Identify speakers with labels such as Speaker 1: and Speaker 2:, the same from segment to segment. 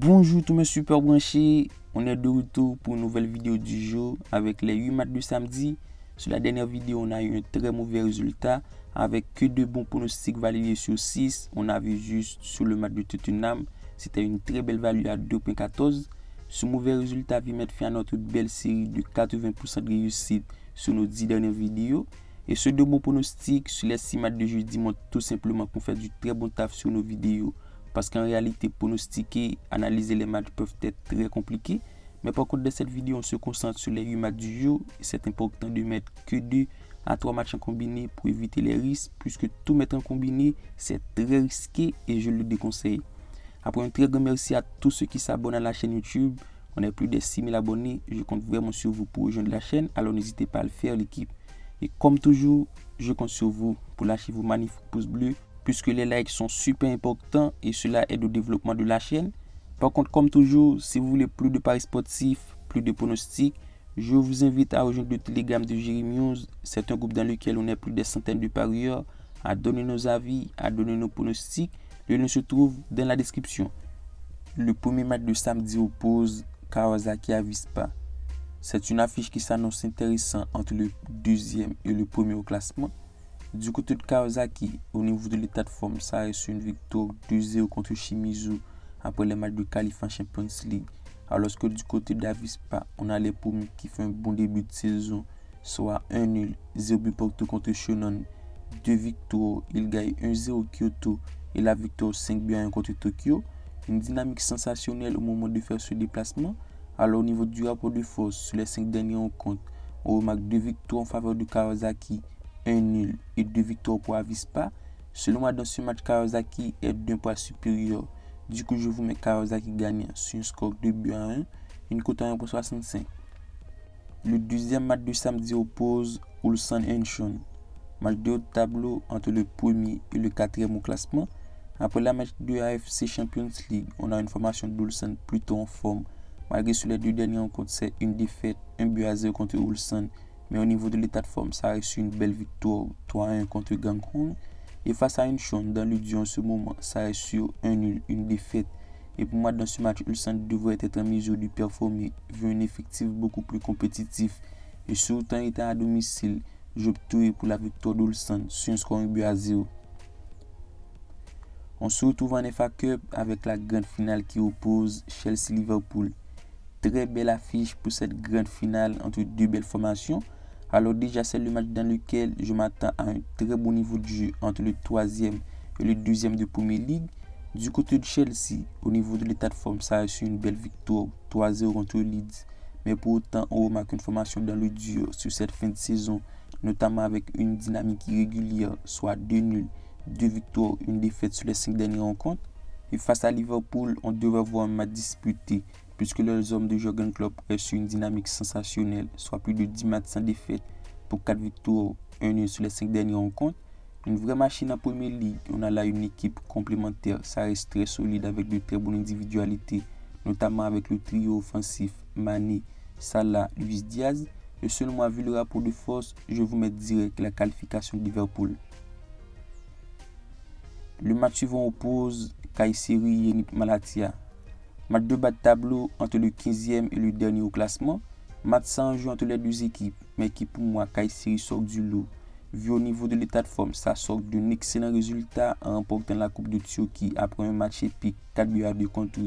Speaker 1: Bonjour tous mes super branchés, on est de retour pour une nouvelle vidéo du jour avec les 8 matchs de samedi. Sur la dernière vidéo, on a eu un très mauvais résultat avec que de bons pronostics validés sur 6. On a vu juste sur le match de Tottenham, c'était une très belle value à 2.14. Ce mauvais résultat vient mettre fin à notre belle série de 80% de réussite sur nos 10 dernières vidéos. Et ce deux bons pronostics sur les 6 matchs de jeudi montrent tout simplement qu'on fait du très bon taf sur nos vidéos. Parce qu'en réalité, pronostiquer, analyser les matchs peuvent être très compliqués. Mais par contre, dans cette vidéo, on se concentre sur les 8 matchs du jour. C'est important de mettre que 2 à 3 matchs en combiné pour éviter les risques. Puisque tout mettre en combiné, c'est très risqué et je le déconseille. Après un très grand merci à tous ceux qui s'abonnent à la chaîne YouTube. On est plus de 6000 abonnés. Je compte vraiment sur vous pour rejoindre la chaîne. Alors n'hésitez pas à le faire, l'équipe. Et comme toujours, je compte sur vous pour lâcher vos magnifiques pouces bleus, puisque les likes sont super importants et cela aide au développement de la chaîne. Par contre, comme toujours, si vous voulez plus de paris sportifs, plus de pronostics, je vous invite à rejoindre le Telegram de Jerry News. C'est un groupe dans lequel on est plus de centaines de parieurs à donner nos avis, à donner nos pronostics. Le lien se trouve dans la description. Le premier match de samedi oppose Kawasaki à Avispa. C'est une affiche qui s'annonce intéressante entre le deuxième et le premier au classement. Du côté de Kawasaki, au niveau de l'état de forme, ça reste une victoire 2-0 contre Shimizu après les matchs de qualif en Champions League. Alors que du côté d'Avispa, on a les Poumi qui font un bon début de saison, soit 1-0, 0 but partout contre Shonan, 2 victoires, il gagne 1-0 Kyoto et la victoire 5-1 contre Tokyo. Une dynamique sensationnelle au moment de faire ce déplacement. Alors au niveau du rapport de force, sur les 5 derniers rencontres, on remarque 2 victoires en faveur de Kawasaki, 1 nul et 2 victoires pour Avispa. Selon moi, dans ce match, Kawasaki est d'un poids supérieur. Du coup, je vous mets Kawasaki gagnant sur un score de 2-1, une cote à 1.65. Le deuxième match de samedi oppose Ulsan Enchon. Match de haut de tableau entre le premier et le quatrième au classement. Après la match de AFC Champions League, on a une formation d'Ulsan plutôt en forme. Malgré sur les 2 dernières rencontres, c'est une défaite, 1-0 contre Ulsan. Mais au niveau de l'état de forme, ça reste une belle victoire 3-1 contre Gangwon. Et face à Incheon, dans le duo en ce moment, ça reste sur 1 nul, une défaite. Et pour moi, dans ce match, Ulsan devrait être en mesure de performer vu un effectif beaucoup plus compétitif. Et surtout étant à domicile, j'opterai pour la victoire d'Ulsan sur un score 1-0. On se retrouve en FA Cup avec la grande finale qui oppose Chelsea-Liverpool. Très belle affiche pour cette grande finale entre deux belles formations. Alors déjà c'est le match dans lequel je m'attends à un très bon niveau de jeu entre le 3e et le 2e de Premier League. Du côté de Chelsea, au niveau de l'état de forme, ça a reçu une belle victoire 3-0 contre Leeds. Mais pour autant, on remarque une formation dans le dur sur cette fin de saison, notamment avec une dynamique irrégulière, soit 2 nuls, 2 victoires, une défaite sur les 5 dernières rencontres. Et face à Liverpool, on devrait voir un match disputé, puisque les hommes de Jürgen Klopp restent sur une dynamique sensationnelle, soit plus de 10 matchs sans défaite pour 4 victoires, 1 nul sur les 5 dernières rencontres. Une vraie machine en Premier League, on a là une équipe complémentaire, ça reste très solide avec de très bonnes individualités, notamment avec le trio offensif Mané, Salah, Luis Diaz. Et selon moi, vu le rapport de force, je vous mets direct la qualification de Liverpool. Le match suivant oppose Kayseri Zenit Malatya. Match de bas de tableau entre le 15e et le dernier au classement. Match sans jeu entre les deux équipes, mais qui pour moi, Kayseri sort du lot. Vu au niveau de l'état de forme, ça sort d'un excellent résultat en remportant la Coupe de Turquie après un match épique 4-2 contre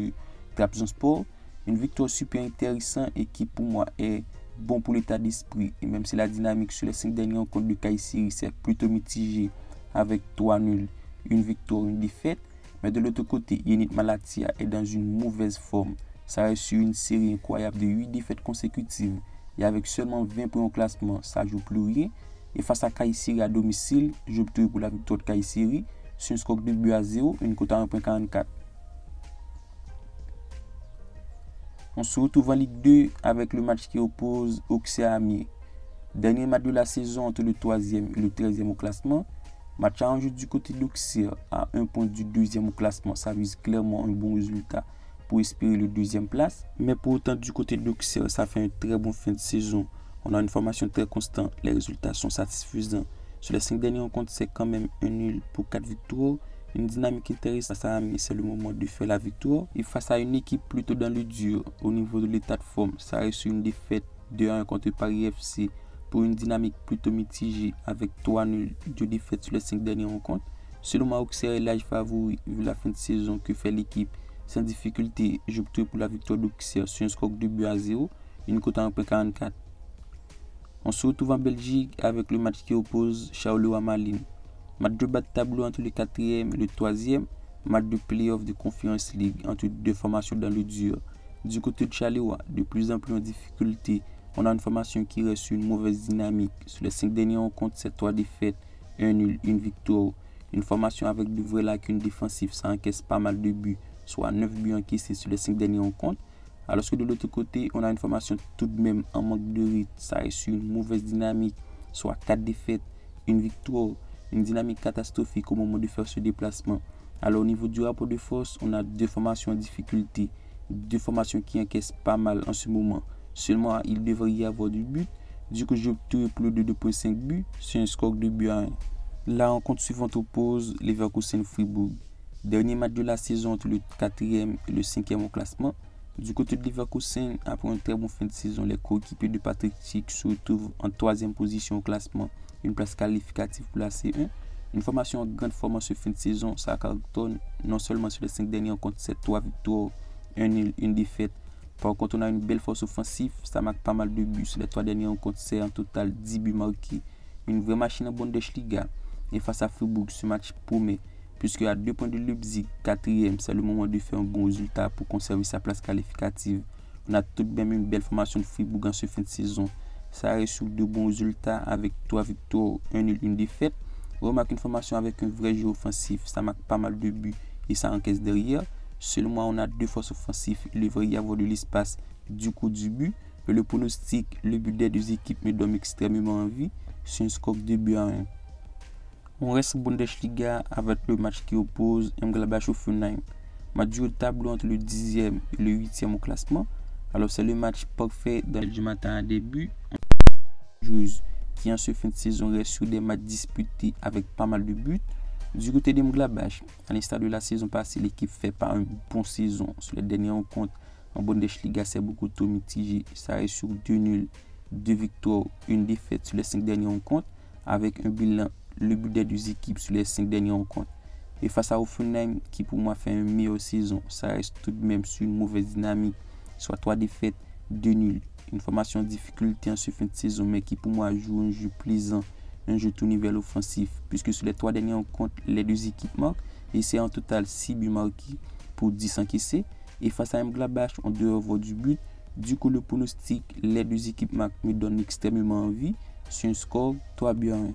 Speaker 1: Trabzonspor. Une victoire super intéressante et qui pour moi est bon pour l'état d'esprit. Et même si la dynamique sur les 5 derniers rencontres de Kayseri c'est plutôt mitigé avec 3 nuls, une victoire, une défaite. Mais de l'autre côté, Zenit Malatya est dans une mauvaise forme. Ça reste sur une série incroyable de 8 défaites consécutives. Et avec seulement 20 points au classement, ça ne joue plus rien. Et face à Kayseri à domicile, j'opte pour la victoire de Kayseri sur un score de 2-0, une cote à 1.44. On se retrouve en Ligue 2 avec le match qui oppose Auxerre à Amiens. Dernier match de la saison entre le 3e et le 13e au classement. Match à enjeu du côté d'Auxerre à 1 point du 2e au classement, ça vise clairement un bon résultat pour espérer le 2e place. Mais pour autant du côté d'Auxerre, ça fait un très bon fin de saison. On a une formation très constante, les résultats sont satisfaisants. Sur les 5 derniers rencontres, c'est quand même un nul pour 4 victoires Une dynamique intéressante à Amiens, c'est le moment de faire la victoire. Et face à une équipe plutôt dans le dur au niveau de l'état de forme, ça reste une défaite 2-1 contre Paris FC pour une dynamique plutôt mitigée avec 3 nuls, 2 défaites sur les 5 dernières rencontres. Selon moi, Auxerre est l'âge favori vu la fin de saison que fait l'équipe. Sans difficulté, j'opte pour la victoire d'Auxerre sur un score de 2-0, une cote à 1,44. On se retrouve en Belgique avec le match qui oppose Charleroi à Malines. Match de bas de tableau entre le 4e et le 3e. Match de play-off de Conference League entre deux formations dans le dur. Du côté de Charleroi, de plus en plus en difficulté, on a une formation qui reste sur une mauvaise dynamique. Sur les 5 derniers rencontres, c'est 3 défaites, 1 nul, 1 victoire. Une formation avec de vraies lacunes défensives, ça encaisse pas mal de buts, soit 9 buts encaissés sur les 5 dernières rencontres. Alors que de l'autre côté, on a une formation tout de même en manque de rythme, ça reste sur une mauvaise dynamique, soit 4 défaites, 1 victoire, une dynamique catastrophique au moment de faire ce déplacement. Alors au niveau du rapport de force, on a 2 formations en difficulté, 2 formations qui encaissent pas mal en ce moment. Seulement, il devrait y avoir du but. Du coup, j'opte pour le 2,5 buts sur un score de 2-1. La rencontre suivante oppose Leverkusen-Fribourg. Dernier match de la saison entre le 4e et le 5e au classement. Du côté de Leverkusen, après un très bon fin de saison, les coéquipiers de Patrick Schick se retrouvent en 3e position au classement, une place qualificative pour la C1. Une formation en grande forme en ce fin de saison, ça cartonne non seulement sur les 5 derniers rencontres, c'est 3 victoires, 1 nul, 1 défaite. Par contre, on a une belle force offensive, ça marque pas mal de buts. Sur les 3 derniers rencontres, c'est en total 10 buts marqués. Une vraie machine en Bundesliga. Et face à Fribourg, ce match promet, puisque à 2 points de Leipzig, 4e, c'est le moment de faire un bon résultat pour conserver sa place qualificative. On a tout de même une belle formation de Fribourg en ce fin de saison. Ça reste sur de bons résultats avec 3 victoires, 1 nul, 1 défaite. On remarque une formation avec un vrai jeu offensif, ça marque pas mal de buts et ça encaisse derrière. Seulement, on a 2 forces offensives, il devrait y avoir de l'espace du coup du but. Le pronostic, le but des 2 équipes me donne extrêmement envie. C'est un score de 2-1. On reste en Bundesliga avec le match qui oppose Mönchengladbach-Hoffenheim. Match du tableau entre le 10e et le 8e au classement. Alors c'est le match parfait dans du matin à début. Qui en ce fin de saison reste sur des matchs disputés avec pas mal de buts. Du côté de Mönchengladbach, à l'instar de la saison passée, l'équipe fait pas une bonne saison. Sur les dernières rencontres en Bundesliga, c'est beaucoup trop mitigé. Ça reste sur 2 nuls, 2 victoires, 1 défaite sur les 5 dernières rencontres, avec un bilan, le but des 2 équipes sur les 5 dernières rencontres. Et face à Hoffenheim, qui pour moi fait une meilleure saison, ça reste tout de même sur une mauvaise dynamique, soit 3 défaites, 2 nuls. Une formation en difficulté en ce fin de saison, mais qui pour moi joue un jeu plaisant, un jeu tout niveau offensif, puisque sur les 3 dernières rencontres, les 2 équipes marquent, et c'est en total 6 buts marqués pour 10 encaissés. Et face à Mönchengladbach, on doit avoir du but. Du coup, le pronostic, les 2 équipes marquent me donne extrêmement envie. Sur un score 3-1.